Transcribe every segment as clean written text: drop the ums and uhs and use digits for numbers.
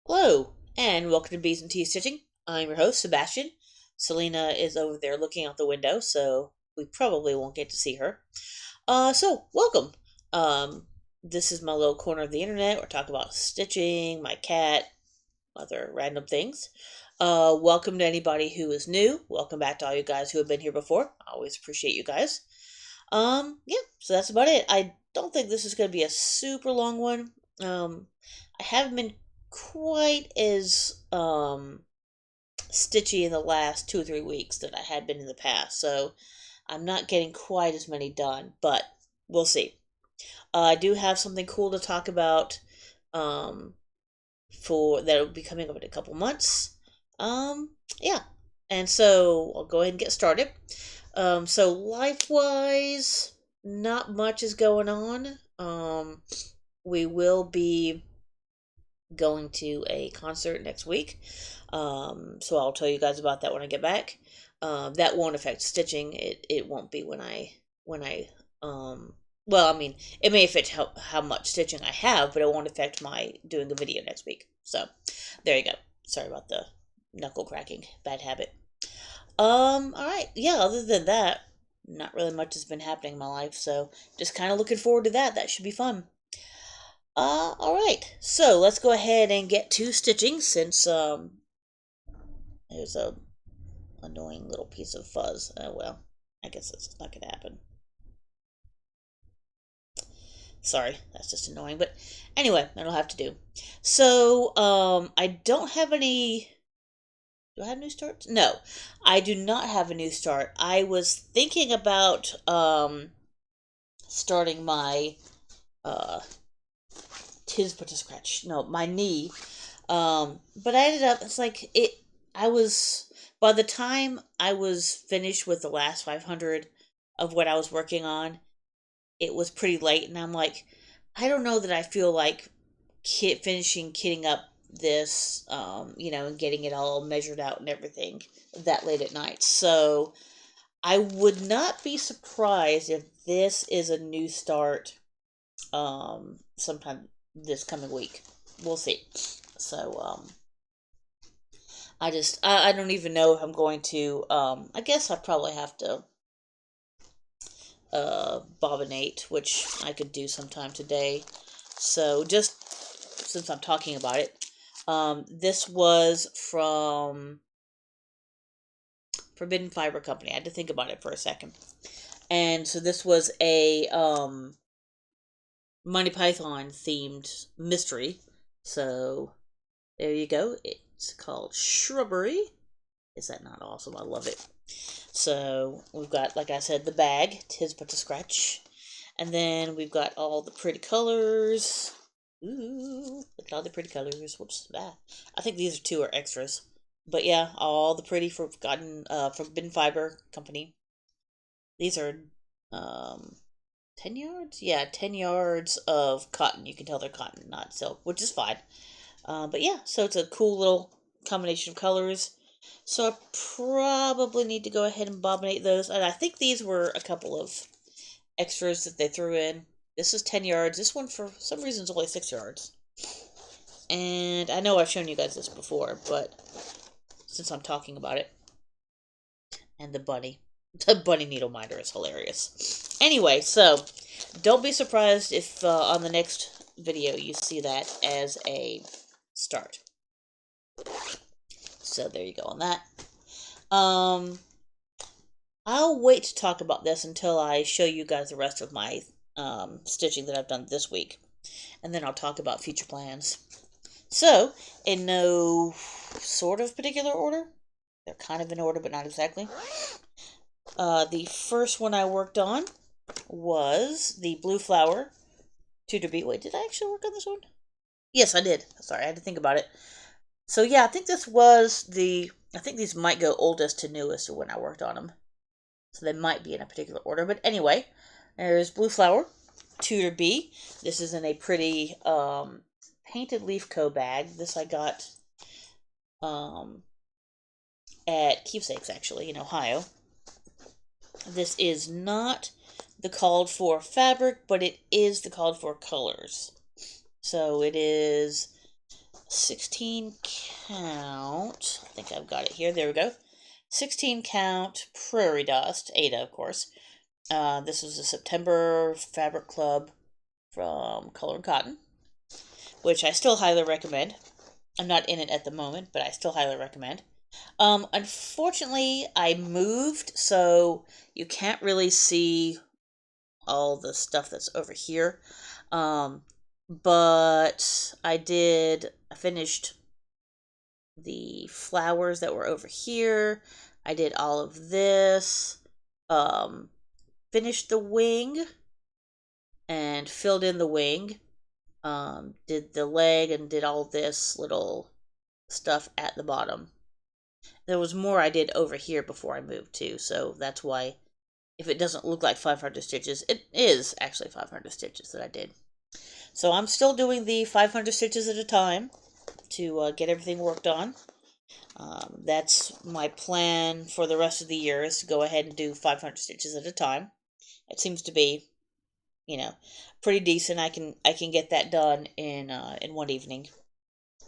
Hello, and welcome to Bees and Tea Stitching. I'm your host, Sebastian. Selena is over there looking out the window, so we probably won't get to see her. So welcome. Um, this is my little corner of the internet. We're talking about stitching, my cat, other random things. Welcome to anybody who is new. Welcome back to all you guys who have been here before. I always appreciate you guys. Yeah, so that's about it. I don't think this is going to be a super long one. I haven't been quite as stitchy in the last 2 or 3 weeks that I had been in the past, so I'm not getting quite as many done, but we'll see. I do have something cool to talk about um, for that will be coming up in a couple months. Yeah, and so I'll go ahead and get started. So life wise, not much is going on. We will be going to a concert next week. So I'll tell you guys about that when I get back. That won't affect stitching. It won't be when I well, I mean, it may affect how much stitching I have, but it won't affect my doing a video next week. So there you go. Sorry about the knuckle cracking. Bad habit. All right. Yeah, other than that, not really much has been happening in my life, so just kind of looking forward to that. That should be fun. All right. So let's go ahead and get to stitching since there's a annoying little piece of fuzz. Well, I guess that's not gonna happen. Sorry, that's just annoying. But anyway, that'll have to do. So I don't have any. Do I have new starts? No, I do not have a new start. I was thinking about starting my uh tis but to scratch. No, my knee. But I ended up. It's like it. I was by the time I was finished with the last 500 of what I was working on, it was pretty late, and I'm like, I don't know that I feel like finishing kitting up this, and getting it all measured out and everything that late at night. So I would not be surprised if this is a new start sometime this coming week. We'll see. So I don't even know if I'm going to I guess I probably have to bobbinate, which I could do sometime today. So just since I'm talking about it, this was from Forbidden Fiber Company. I had to think about it for a second. And so this was a Monty Python themed mystery. So there you go. It's called Shrubbery. Is that not awesome? I love it. So we've got, like I said, the bag, tis but to scratch. And then we've got all the pretty colors. Ooh, look at all the pretty colors. Whoops. I think these two are extras. But yeah, all the pretty Forbidden Fiber Company. These are 10 yards? Yeah, 10 yards of cotton. You can tell they're cotton, not silk, which is fine. But yeah, so it's a cool little combination of colors. So I probably need to go ahead and bobbinate those. And I think these were a couple of extras that they threw in. This is 10 yards. This one, for some reason, is only 6 yards. And I know I've shown you guys this before, but since I'm talking about it. And the bunny. The bunny needle minder is hilarious. Anyway, so don't be surprised if on the next video you see that as a start. So there you go on that. I'll wait to talk about this until I show you guys the rest of my stitching that I've done this week. And then I'll talk about future plans. So, in no sort of particular order, they're kind of in order, but not exactly. The first one I worked on was the Blue Flower Tudor Beat. Wait, did I actually work on this one? Yes, I did. Sorry, I had to think about it. So yeah, I think this was I think these might go oldest to newest when I worked on them. So they might be in a particular order. But anyway, there's Blue Flower, Tudor Bee. This is in a pretty painted leaf co bag. This I got at Keepsakes, actually, in Ohio. This is not the called for fabric, but it is the called for colors. So it is 16 count. I think I've got it here. There we go. 16 count Prairie Dust, Ada, of course. This was a September Fabric Club from Color and Cotton, which I still highly recommend. I'm not in it at the moment, but I still highly recommend. Unfortunately, I moved, so you can't really see all the stuff that's over here. But I finished the flowers that were over here. I did all of this. Um, Finished the wing and filled in the wing. Did the leg and did all this little stuff at the bottom. There was more I did over here before I moved too, so that's why if it doesn't look like 500 stitches, it is actually 500 stitches that I did. So I'm still doing the 500 stitches at a time to get everything worked on. That's my plan for the rest of the year, is to go ahead and do 500 stitches at a time. It seems to be, pretty decent. I can get that done in one evening.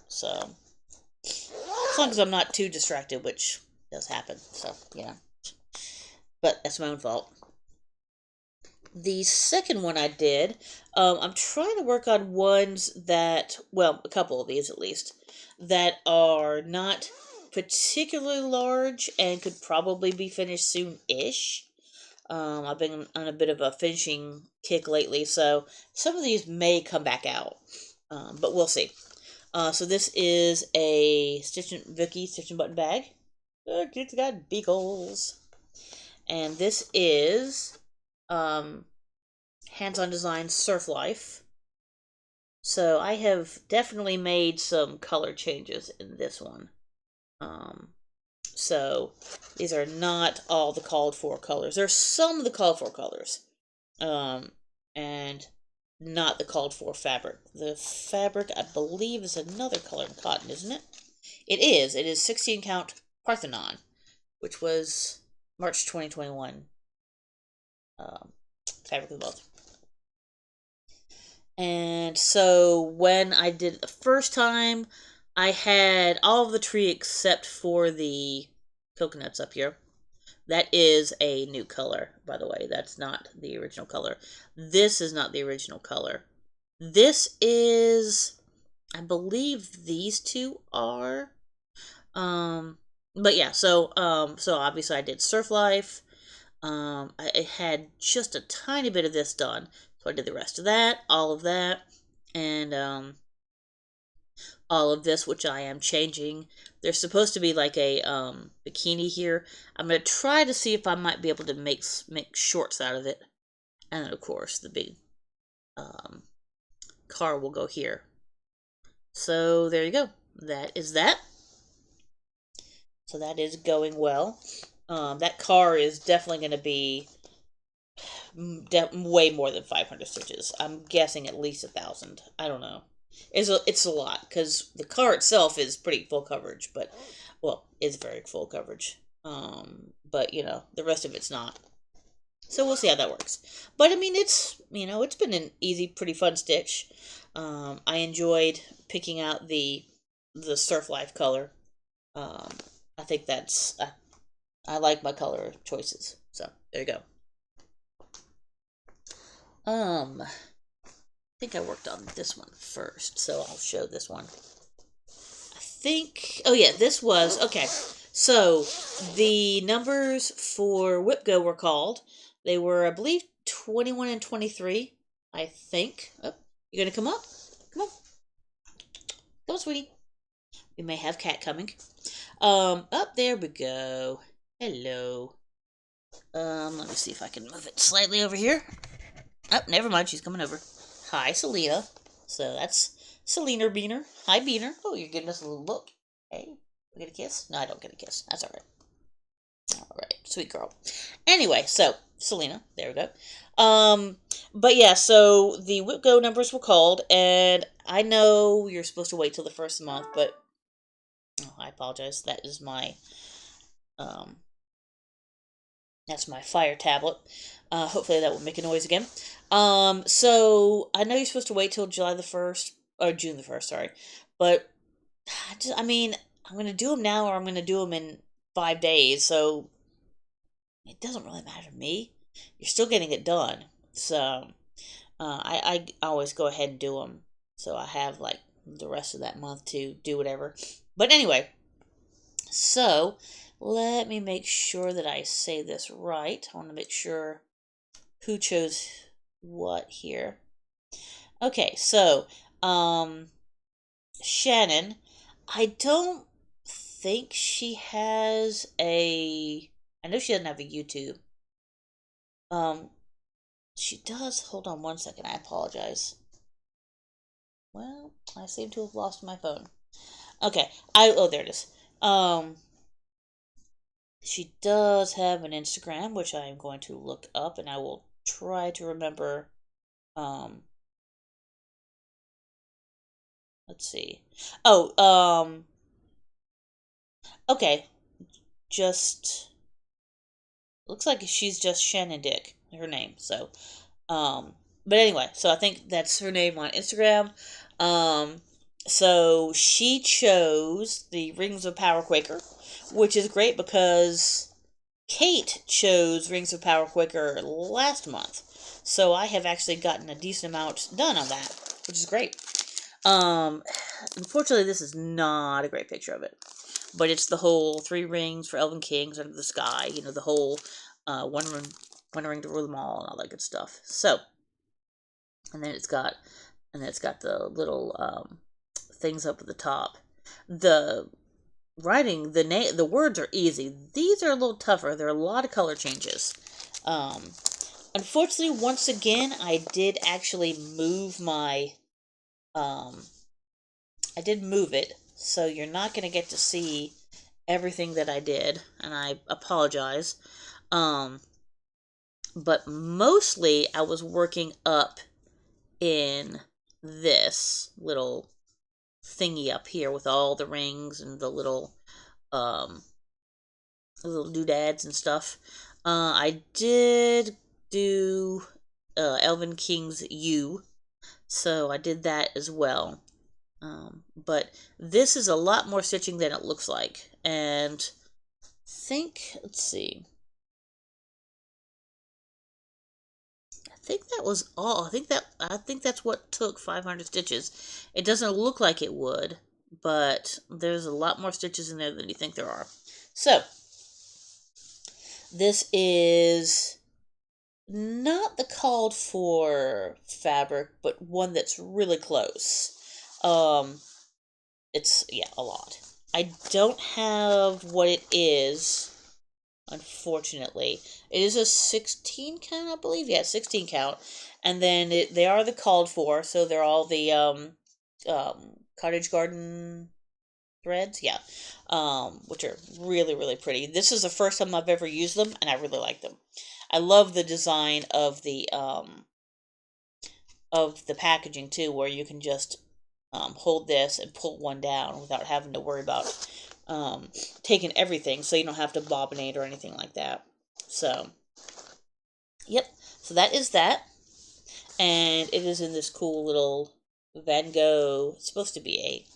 So as long as I'm not too distracted, which does happen. So but that's my own fault. The second one I did, I'm trying to work on ones that, well, a couple of these at least, that are not particularly large and could probably be finished soon-ish. I've been on a bit of a finishing kick lately, so some of these may come back out, but we'll see. So this is a Vicky Stitch and Button bag. It's got beagles. And this is Hands-on Design Surf Life. So I have definitely made some color changes in this one. So these are not all the called for colors. There's some of the called for colors. And not the called for fabric. The fabric, I believe, is another color in cotton, isn't it? It is. It is 16 count Parthenon, which was March 2021 fabric of both. And so when I did it the first time, I had all of the tree except for the coconuts up here. That is a new color, by the way. That's not the original color. This is not the original color. This is, I believe these two are. But yeah, so obviously I did Surf Life. I had just a tiny bit of this done. So I did the rest of that, all of that, and all of this, which I am changing. There's supposed to be like a bikini here. I'm going to try to see if I might be able to make shorts out of it. And then, of course, the big car will go here. So there you go. That is that. So that is going well. That car is definitely going to be way more than 500 stitches. I'm guessing at least 1,000. I don't know. It's a lot because the car itself is pretty full coverage, but well, it's very full coverage. But the rest of it's not. So we'll see how that works. But I mean, it's been an easy, pretty fun stitch. I enjoyed picking out the Surf Life color. I think I like my color choices. So there you go. I think I worked on this one first, so I'll show this one. Oh yeah, this was, okay. So, the numbers for Whip Go were called. They were, I believe, 21 and 23, I think. Oh, you gonna come up? Come on. Come on, sweetie. We may have Cat coming. Up there we go. Hello. Let me see if I can move it slightly over here. Oh, never mind, she's coming over. Hi, Selena. So that's Selena Beaner. Hi, Beaner. Oh, you're giving us a little look. Hey, we get a kiss? No, I don't get a kiss. That's all right. All right, sweet girl. Anyway, so Selena, there we go. But yeah, so the Whip Go numbers were called, and I know you're supposed to wait till the first of the month, but I apologize. That is um, that's my fire tablet. Hopefully that will make a noise again. So I know you're supposed to wait till July the 1st, or June the 1st, sorry. But I mean, I'm going to do them now or I'm going to do them in 5 days. So it doesn't really matter to me. You're still getting it done. So I always go ahead and do them. So I have like the rest of that month to do whatever. But anyway, so let me make sure that I say this right. I want to make sure who chose what here. Okay, so Shannon, I don't think she has a. I know she doesn't have a YouTube. Um, she does. Hold on one second. I apologize. Well, I seem to have lost my phone. Okay. There it is. She does have an Instagram, which I am going to look up, and I will try to remember. Um, let's see. Oh, okay. Just looks like she's just Shannon Dick, her name. So, but anyway, so I think that's her name on Instagram. Um, so she chose the Rings of Power Quaker, which is great because Kate chose Rings of Power Quaker last month. So I have actually gotten a decent amount done on that, which is great. Um, Unfortunately, this is not a great picture of it, but it's the whole three rings for Elven Kings under the sky. You know, the whole one ring to rule them all, and all that good stuff. So, and then it's got the little things up at the top. The writing, the words are easy. These are a little tougher. There are a lot of color changes. Um, Unfortunately, once again, I did actually move my I did move it, so you're not going to get to see everything that I did, and I apologize. Um, but mostly I was working up in this little thingy up here with all the rings and um, the little doodads and stuff. I did do Elven King's U, so I did that as well. But this is a lot more stitching than it looks like. And let's see. I think that was all. I think that's what took 500 stitches. It doesn't look like it would, but there's a lot more stitches in there than you think there are. So, this is not the called for fabric, but one that's really close. It's, yeah, a lot. I don't have what it is, unfortunately. It is a 16 count, I believe. Yeah, 16 count. And then they are the called for, so they're all the cottage garden threads, yeah. Which are really, really pretty. This is the first time I've ever used them, and I really like them. I love the design of the packaging too, where you can just hold this and pull one down without having to worry about taking everything, so you don't have to bobinate or anything like that. So, yep. So that is that, and it is in this cool little Van Gogh. It's supposed to be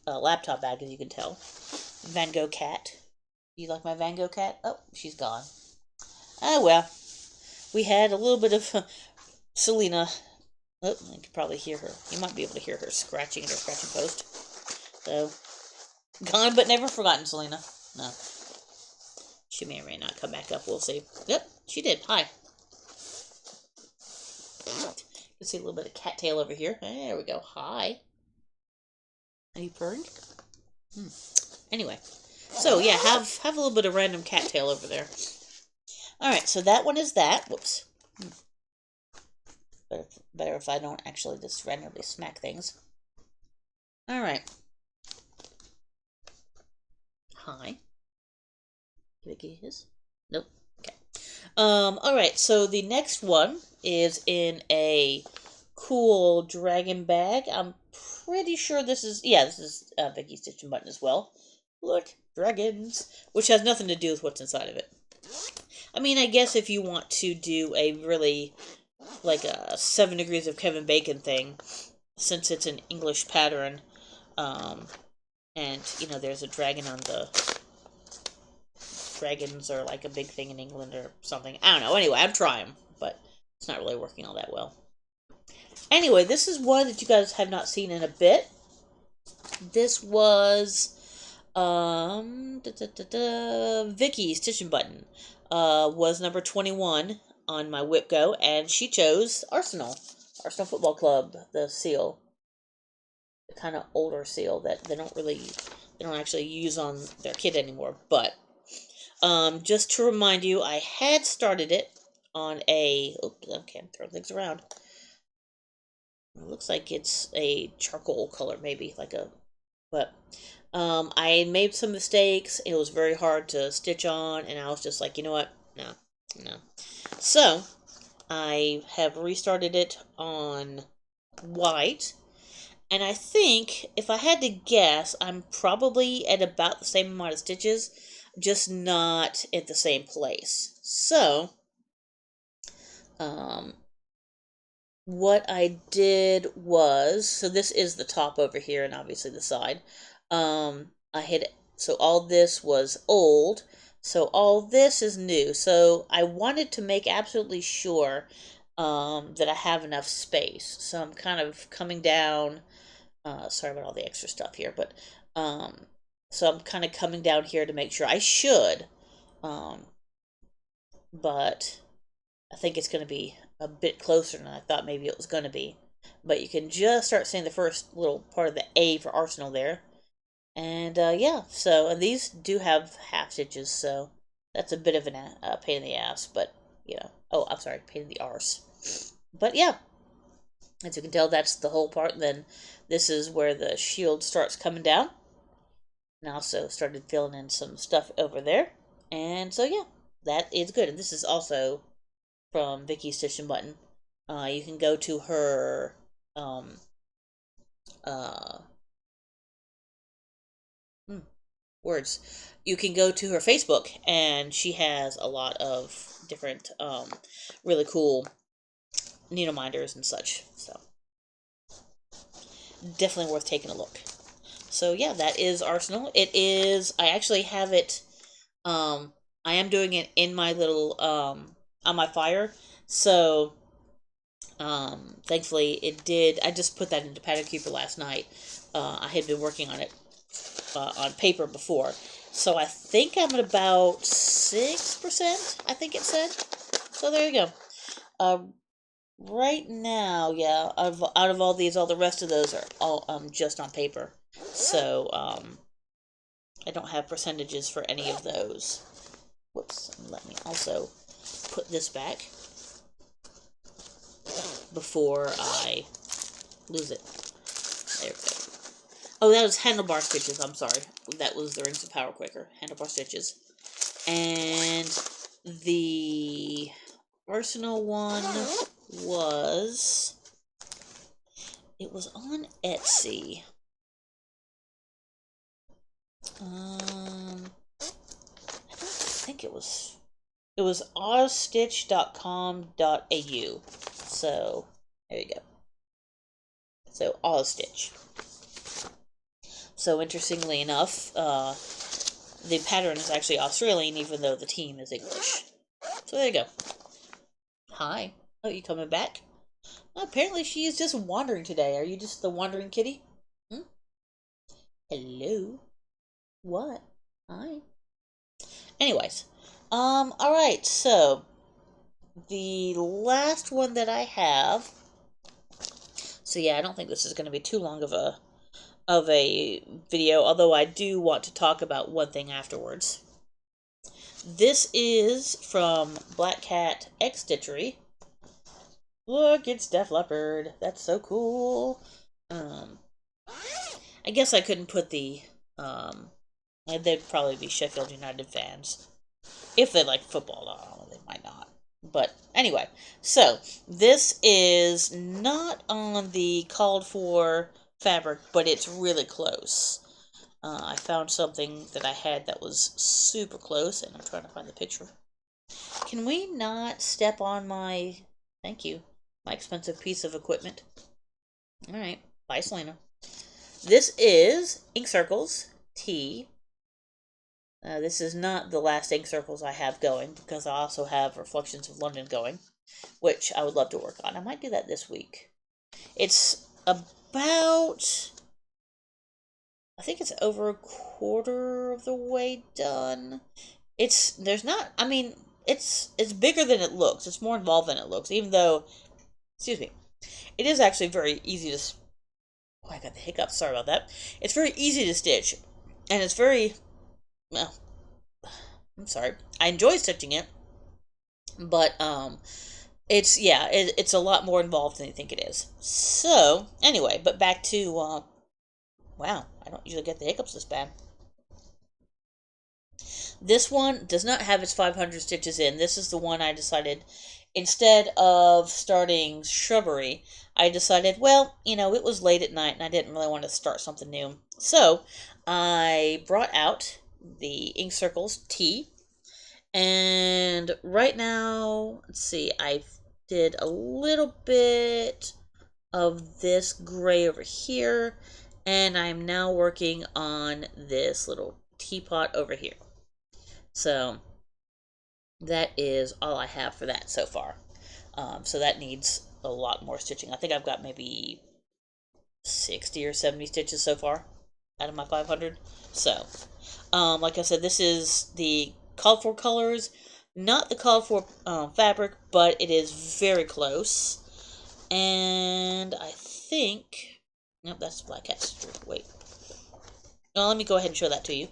a laptop bag, as you can tell. Van Gogh cat. You like my Van Gogh cat? Oh, she's gone. Oh well. We had a little bit of Selena. Oh, you can probably hear her. You might be able to hear her scratching at her scratching post. So, gone but never forgotten, Selena. No. She may or may not come back up. We'll see. Yep, she did. Hi. You can see a little bit of cattail over here. There we go. Hi. Are you purring? Anyway. So, yeah, have a little bit of random cattail over there. Alright, so that one is that. Whoops. Better if I don't actually just randomly smack things. Alright. Hi. Did I get his? Nope. Okay. Alright, so the next one is in a cool dragon bag. I'm pretty sure this is Vicky Stitch Button as well. Look, dragons. Which has nothing to do with what's inside of it. I mean, I guess if you want to do a really, like a 7 Degrees of Kevin Bacon thing, since it's an English pattern, And, you know, there's a dragon on the... Dragons are like a big thing in England or something. I don't know. Anyway, I'm trying, but it's not really working all that well. Anyway, this is one that you guys have not seen in a bit. This was Vicky's Stitching Button. Was number 21 on my Whip Go, and she chose Arsenal Football Club, the seal, the kind of older seal that they don't actually use on their kit anymore. But just to remind you, I had started it on a... Oops, okay, I'm throwing things around. It looks like it's a charcoal color, maybe, like a... But I made some mistakes. It was very hard to stitch on, and I was just like, you know what? No. So, I have restarted it on white, and I think, if I had to guess, I'm probably at about the same amount of stitches, just not at the same place. So, what I did was, so this is the top over here, and obviously the side. So all this was old, so all this is new. So I wanted to make absolutely sure that I have enough space. So I'm kind of coming down, sorry about all the extra stuff here, but so I'm kind of coming down here to make sure. I should, but I think it's going to be a bit closer than I thought maybe it was going to be. But you can just start seeing the first little part of the A for Arsenal there. And yeah, so, and these do have half stitches, so that's a bit of a pain in the ass, but, you know. Oh, I'm sorry, pain in the arse. But yeah, as you can tell, that's the whole part. And then this is where the shield starts coming down. And I also started filling in some stuff over there. And so yeah, that is good. And this is also from Vicky's Stitching Button. You can go to her words. You can go to her Facebook, and she has a lot of different really cool needle minders and such. So definitely worth taking a look. So yeah, that is Arsenal. It is. I actually have it. I am doing it in my little on my fire. So thankfully it did. I just put that into Pattern Keeper last night. I had been working on it on paper before. So I think I'm at about 6%, I think it said. So there you go. Right now, yeah, out of all these, all the rest of those are all just on paper. So I don't have percentages for any of those. Whoops, let me also put this back before I lose it. There we go. Oh, that was handlebar stitches. I'm sorry. That was the Rings of Power Quicker. Handlebar stitches. And the Arsenal one was... It was on Etsy. I don't think it was... It was ozstitch.com.au. So, there you go. So, Ozstitch. So, interestingly enough, the pattern is actually Australian, even though the team is English. So, there you go. Hi. Oh, you coming back? Well, apparently she is just wandering today. Are you just the wandering kitty? Hmm? Hello? What? Hi. Anyways. Alright, so the last one that I have. So yeah, I don't think this is gonna be too long of a video, although I do want to talk about one thing afterwards. This is from Black Cat X Stitchery. Look, it's Def Leppard. That's so cool. I guess I couldn't put the they'd probably be Sheffield United fans. If they like football, I don't know, they might not. But anyway, so this is not on the called for fabric, but it's really close. I found something that I had that was super close, and I'm trying to find the picture. Can we not step on my... Thank you. My expensive piece of equipment. Alright. Bye, Selena. This is Ink Circles T. This is not the last ink circles I have going, because I also have Reflections of London going, which I would love to work on. I might do that this week. It's about, I think it's over a quarter of the way done. There's not, I mean, it's bigger than it looks. It's more involved than it looks, even though, excuse me, it is actually very easy to, oh, I got the hiccups, sorry about that. It's very easy to stitch, and it's very, well, I'm sorry, I enjoy stitching it, but, it's a lot more involved than you think it is. So, anyway, but back to, wow, I don't usually get the hiccups this bad. This one does not have its 500 stitches in. This is the one I decided, instead of starting Shrubbery, I decided, well, it was late at night and I didn't really want to start something new. So, I brought out the Ink Circles T, and right now, let's see, I did a little bit of this gray over here, and I'm now working on this little teapot over here. So that is all I have for that so far. So that needs a lot more stitching. I think I've got maybe 60 or 70 stitches so far out of my 500. So, like I said, this is the called for colors, not the called for fabric, but it is very close. And I think, nope, that's Black Cat Stitchery. Wait. Well, let me go ahead and show that to you,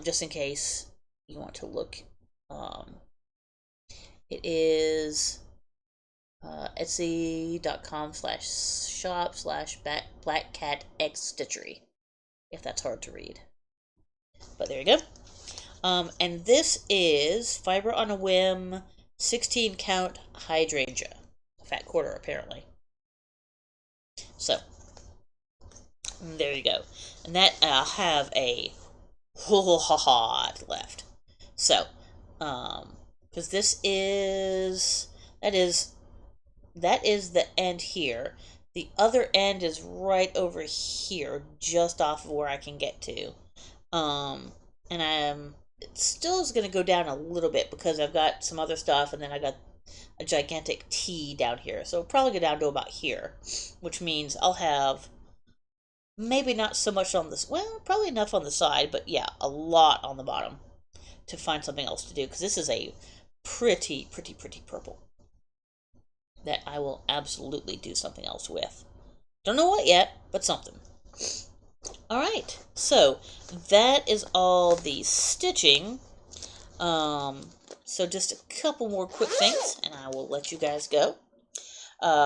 just in case you want to look. It is etsy.com/shop/blackcatxstitchery, if that's hard to read. But there you go. And this is Fiber on a Whim 16 count hydrangea. A fat quarter, apparently. So, there you go. And that I'll have a whole lot left. So, because that is the end here. The other end is right over here, just off of where I can get to. And it still is going to go down a little bit because I've got some other stuff, and then I got a gigantic T down here. So it'll probably go down to about here, which means I'll have maybe not so much on this, well, probably enough on the side, but yeah, a lot on the bottom to find something else to do, because this is a pretty purple that I will absolutely do something else with. Don't know what yet, but something. Alright, so that is all the stitching. So just a couple more quick things, and I will let you guys go.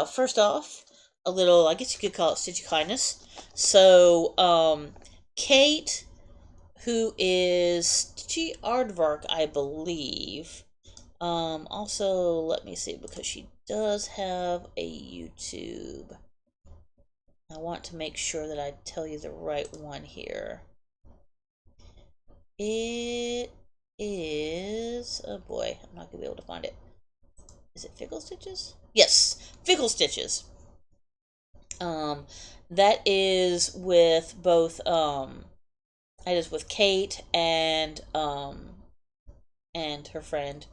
First off, a little, I guess you could call it Stitchy Kindness. So, Kate, who is Stitchy Aardvark, I believe. Also, let me see, because she does have a YouTube. I want to make sure that I tell you the right one here. It is, oh boy, I'm not going to be able to find it. Is it Fickle Stitches? Yes, Fickle Stitches. That is with both, that is with Kate and her friend.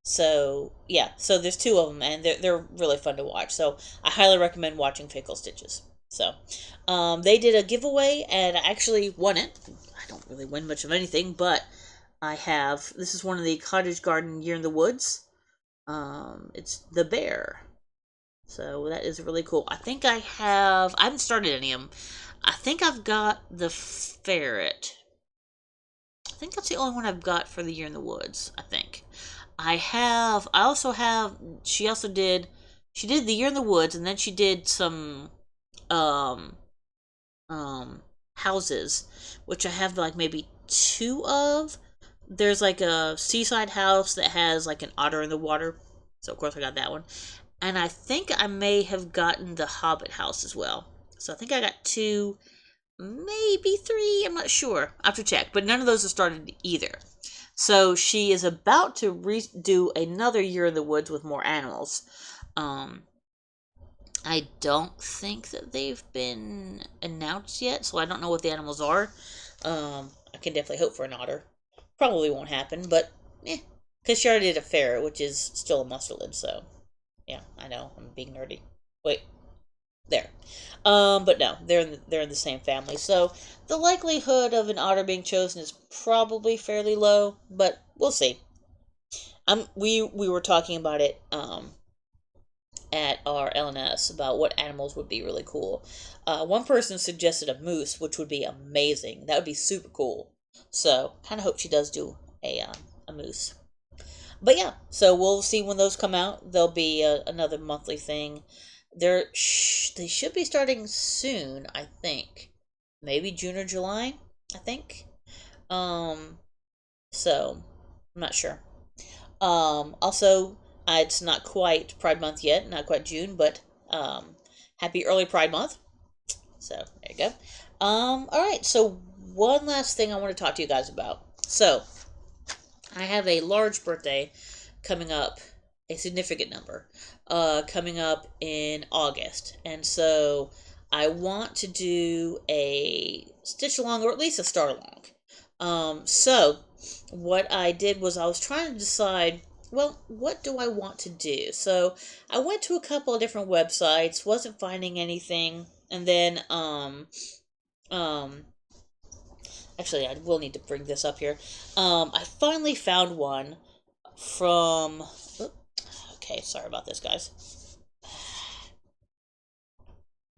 So yeah, so there's two of them, and they're really fun to watch. So I highly recommend watching Fickle Stitches. So, they did a giveaway, and I actually won it. I don't really win much of anything, but this is one of the Cottage Garden Year in the Woods. It's the bear. So that is really cool. I haven't started any of them. I think I've got the ferret. I think that's the only one I've got for the Year in the Woods, I think. She did the Year in the Woods, and then she did some, houses, which I have like maybe two of. There's like a seaside house that has like an otter in the water. So of course I got that one. And I think I may have gotten the Hobbit house as well. So I think I got two, maybe three, I'm not sure. I have to check. But none of those have started either. So she is about to do another Year in the Woods with more animals. I don't think that they've been announced yet, so I don't know what the animals are. I can definitely hope for an otter. Probably won't happen, but eh. Because she already did a ferret, which is still a mustelid, so yeah, I know I'm being nerdy. Wait, there. But no, they're in the same family, so the likelihood of an otter being chosen is probably fairly low, but we'll see. We were talking about it at our LNS about what animals would be really cool. One person suggested a moose, which would be amazing. That would be super cool. So, kind of hope she does do a moose. But yeah, so we'll see when those come out. There'll be another monthly thing. They should be starting soon, I think. Maybe June or July, I think. Um, so I'm not sure. Also, it's not quite Pride Month yet, not quite June, but happy early Pride Month. So there you go. All right. So one last thing I want to talk to you guys about. So I have a large birthday coming up, a significant number, coming up in August, and so I want to do a stitch along or at least a start along. So what I did was I was trying to decide, well, what do I want to do? So I went to a couple of different websites, wasn't finding anything, and then um actually I will need to bring this up here. I finally found one from. Okay, sorry about this, guys.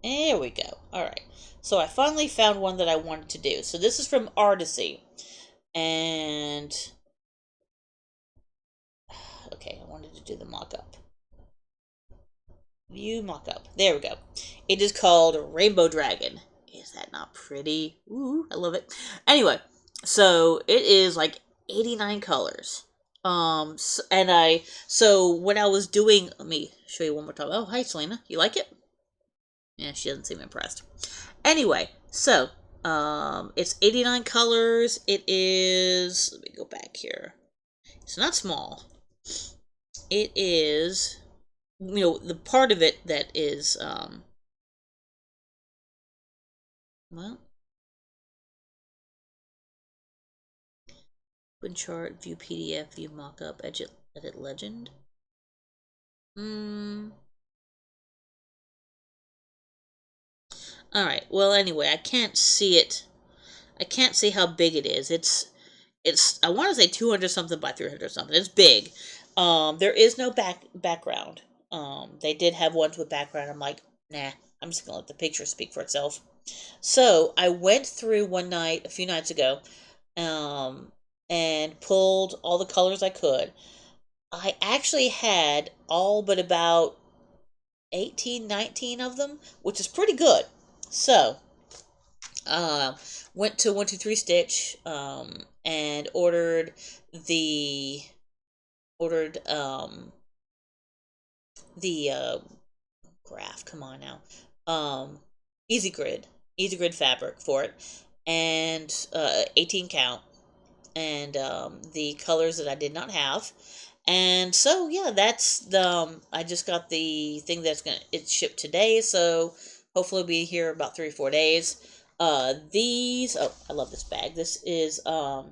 There we go. All right. So I finally found one that I wanted to do. So this is from Artcy, and okay, I wanted to do the mock-up. View mock-up. There we go. It is called Rainbow Dragon. Is that not pretty? Ooh, I love it. Anyway, so it is like 89 colors. So when I was doing, let me show you one more time. Oh, hi, Selena. You like it? Yeah, she doesn't seem impressed. Anyway, so it's 89 colors. It is. Let me go back here. It's not small. It is. The part of it that is well, open chart, view PDF, view mockup, edit legend. Hmm. All right. Well, anyway, I can't see it. I can't see how big it is. It's I want to say 200 something by 300 something. It's big. There is no background. They did have ones with background. I'm like, nah. I'm just gonna let the picture speak for itself. So I went through one night a few nights ago, um, and pulled all the colors I could. I actually had all but about 18, 19 of them, which is pretty good. So uh, went to 123 Stitch and the ordered the graph. Come on now, easy grid fabric for it, and 18 count, and the colors that I did not have. And so yeah, that's the I just got the thing it's shipped today, so hopefully it'll be here about 3 or 4 days. These, oh, I love this bag. This is I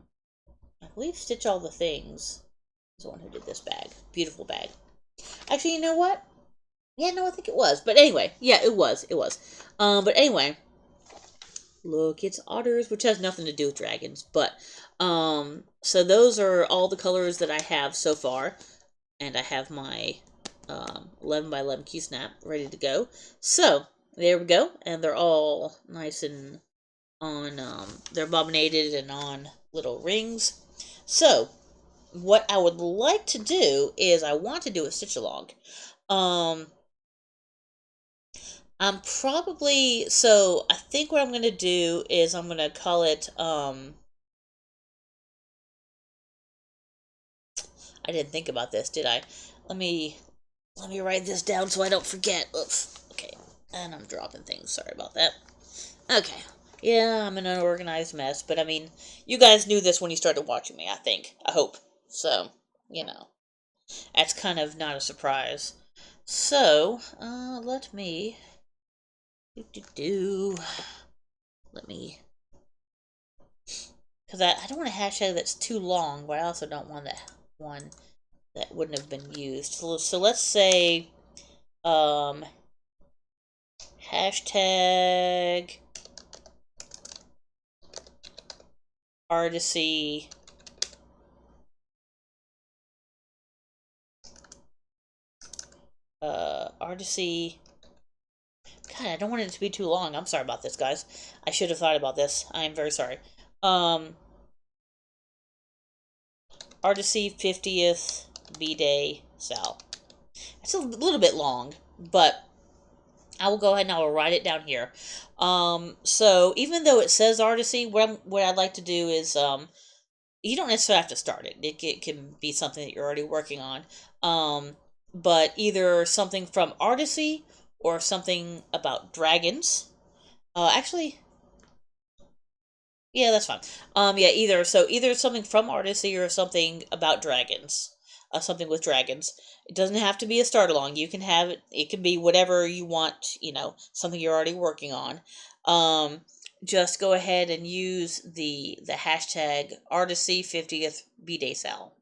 believe Stitch All the Things is the one who did this bag. Beautiful bag. Actually, you know what? Yeah, no, I think it was. But anyway, yeah, it was. It was. But anyway, look, it's otters, which has nothing to do with dragons. But so those are all the colors that I have so far, and I have my 11 by 11 key snap ready to go. So there we go, and they're all nice and on. They're bobbinated and on little rings. So what I would like to do is I want to do a stitch along. Um, I'm probably so I think what I'm gonna do is I'm gonna call it I didn't think about this, did I? Let me let me write this down so I don't forget. Oops. Okay. And I'm dropping things. Sorry about that. Okay. Yeah, I'm an unorganized mess, but I mean, you guys knew this when you started watching me, I think. I hope. So, that's kind of not a surprise. So, let me let me, because I don't want a hashtag that's too long, but I also don't want that one that wouldn't have been used. So let's say um, hashtag Artcy Artcy. God, I don't want it to be too long. I'm sorry about this, guys. I should have thought about this. I am very sorry. Artcy 50th B-Day Sal. It's a little bit long, but I will go ahead and I will write it down here. So even though it says Artcy, what I'd like to do is you don't necessarily have to start it. It can be something that you're already working on. But either something from Artcy or something about dragons. Actually, yeah, that's fine. Yeah, either something from Artcy or something about dragons. Something with dragons. It doesn't have to be a start along. You can have it. It can be whatever you want. Something you're already working on. Just go ahead and use the hashtag Artcy 50th B-Day Sal.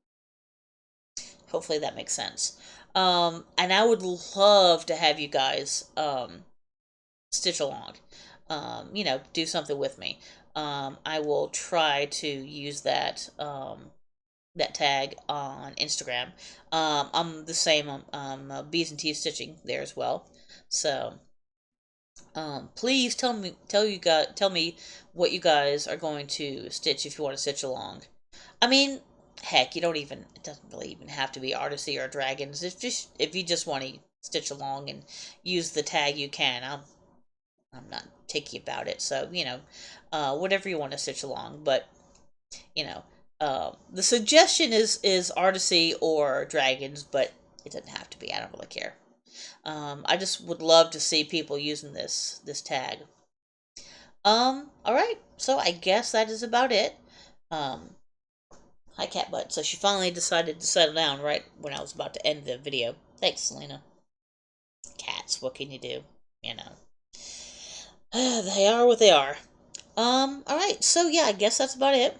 Hopefully that makes sense. And I would love to have you guys stitch along. Do something with me. I will try to use that tag on Instagram. I'm the same. B's and T's stitching there as well. So please tell me what you guys are going to stitch if you want to stitch along. I mean, heck, it doesn't really even have to be Artcy or Dragons. If you just want to stitch along and use the tag, you can. I'm not picky about it, so whatever you want to stitch along. But the suggestion is Artcy or Dragons, but it doesn't have to be. I don't really care. I just would love to see people using this tag. All right. So I guess that is about it. Um, Hi, Cat Butt. So she finally decided to settle down right when I was about to end the video. Thanks, Selena. Cats, what can you do? You know. They are what they are. Alright, so yeah, I guess that's about it.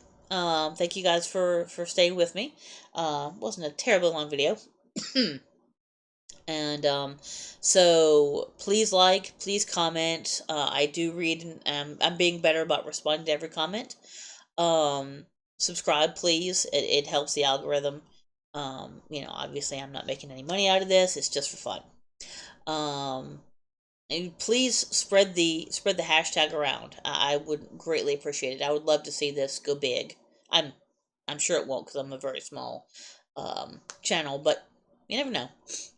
Thank you guys for staying with me. Wasn't a terribly long video. And so please comment. I do read, and I'm being better about responding to every comment. Um, Subscribe, please. It helps the algorithm. Obviously, I'm not making any money out of this. It's just for fun. And please spread the hashtag around. I would greatly appreciate it. I would love to see this go big. I'm sure it won't because I'm a very small channel, but you never know.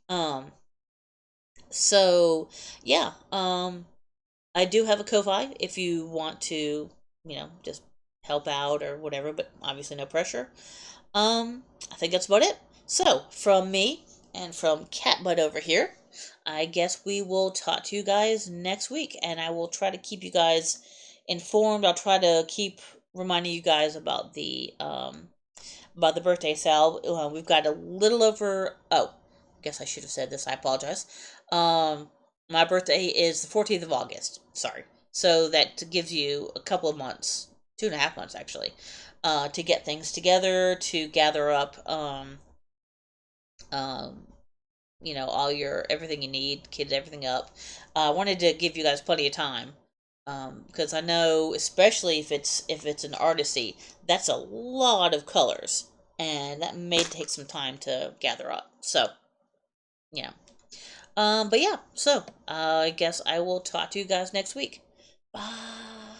Um, so yeah, I do have a Ko-fi if you want to, just help out or whatever, but obviously no pressure. I think that's about it. So, from me and from Catbutt over here, I guess we will talk to you guys next week, and I will try to keep you guys informed. I'll try to keep reminding you guys about the birthday sale. We've got a little over. Oh, I guess I should have said this. I apologize. My birthday is the 14th of August. Sorry. So that gives you a couple of months, 2.5 months actually, to get things together, to gather up, um, all your everything you need, kid everything up. I wanted to give you guys plenty of time, because I know, especially if it's an Artcy, that's a lot of colors, and that may take some time to gather up. So, yeah. But yeah, so I guess I will talk to you guys next week. Bye.